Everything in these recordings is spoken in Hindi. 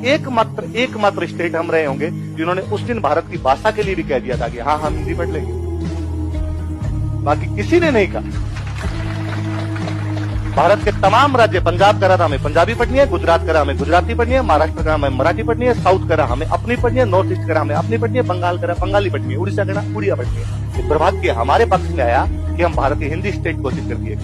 एकमात्र स्टेट हम रहे होंगे जिन्होंने उस दिन भारत की भाषा के लिए भी कह दिया था कि हाँ हम हिंदी पढ़ लेंगे। बाकी किसी ने नहीं कहा। भारत के तमाम राज्य, पंजाब करा था हमें पंजाबी पढ़नी है, गुजरात करा हमें गुजराती पढ़नी है, महाराष्ट्र करा हमें मराठी पढ़नी है, साउथ करा हमें अपनी पढ़नी है, नॉर्थ ईस्ट करा हमें अपनी पढ़नी है, बंगाल करा बंगाली पढ़नी है, उड़ीसा करा उड़िया पढ़नी है। ये दुर्भाग्य हमारे पक्ष में आया कि हम भारत की हिंदी स्टेट घोषित कर दिए।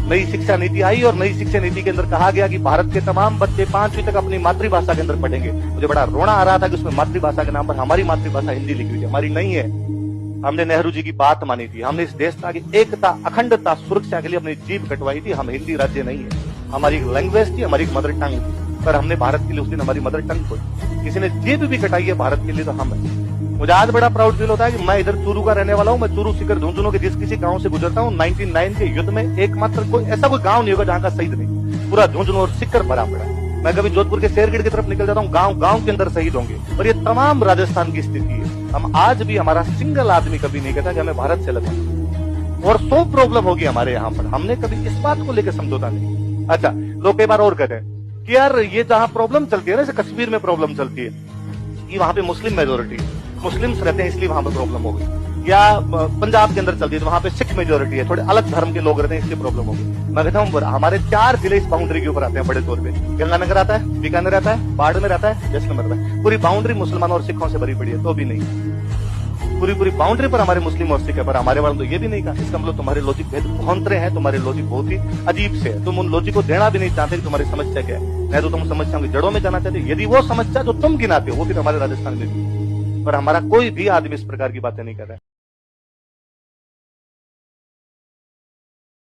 नई शिक्षा नीति आई और नई शिक्षा नीति के अंदर कहा गया कि भारत के तमाम बच्चे 5वीं तक अपनी मातृभाषा के अंदर पढ़ेंगे। मुझे बड़ा रोना आ रहा था कि उसमें मातृभाषा के नाम पर हमारी मातृभाषा हिंदी लिखी हुई है। हमारी नहीं है। हमने नेहरू जी की बात मानी थी, हमने इस देश की एकता, अखंडता, सुरक्षा के लिए अपनी जीभ कटवाई थी। हम हिंदी राज्य नहीं है। हमारी एक लैंग्वेज थी, हमारी मदर टंग थी, पर हमने भारत के लिए उस दिन हमारी मदर टंग खोई। किसी ने जीभ भी कटाई है भारत के लिए तो हम है। मुझे आज बड़ा प्राउड फील होता है कि मैं इधर चूरू का रहने वाला हूँ। मैं चूरू सीकर झुंझुनू के जिस किसी गांव से गुजरता हूँ, 99 के युद्ध में एकमात्र कोई ऐसा कोई गांव नहीं होगा जहां का शहीद नहीं। पूरा झुंझुनू और सीकर भरा पड़ा है। मैं कभी जोधपुर के शेरगढ़ की तरफ निकल जाता हूँ, गांव के अंदर शहीद होंगे। और ये तमाम राजस्थान की स्थिति है। हम आज भी, हमारा सिंगल आदमी कभी नहीं कहता कि हमें भारत से लगा। और 100 प्रॉब्लम होगी हमारे यहाँ पर, हमने कभी इस बात को लेकर समझौता नहीं। अच्छा, लोग कई बार और कहते हैं कि यार ये जहाँ प्रॉब्लम चलती है ना, जैसे कश्मीर में प्रॉब्लम चलती है, कि वहां पे मुस्लिम मेजोरिटी है, मुस्लिम्स रहते हैं इसलिए वहां पर प्रॉब्लम हो गई। या पंजाब के अंदर चलती है तो वहां पे सिख मेजोरिटी है, थोड़े अलग धर्म के लोग रहते हैं इसलिए प्रॉब्लम हो गई। मैं कहता हूँ हमारे 4 जिले इस बाउंड्री के ऊपर आते हैं बड़े तौर पे। गंगानगर आता है, बीकानेर आता है, बाड़मेर आता है, जैसलमेर आता है। पूरी बाउंड्री मुसलमानों और सिखों से भरी पड़ी है, तो भी नहीं। पूरी बाउंड्री पर हमारे मुस्लिम और सिख है, पर हमारे वालों तो ये भी नहीं कहा। इसका मतलब तुम्हारे लॉजिक भेद भौंतरे हैं, तुम्हारे लॉजिक बहुत ही अजीब से है। तुम उन लॉजिक को देना भी नहीं चाहते कि तुम्हारी समस्या क्या है। नहीं तो तुम समस्याओं की जड़ों में जाना चाहते। यदि वो समस्या जो तुम गिनाते हो वो फिर हमारे राजस्थान में भी, पर हमारा कोई भी आदमी इस प्रकार की बातें नहीं कर रहा है।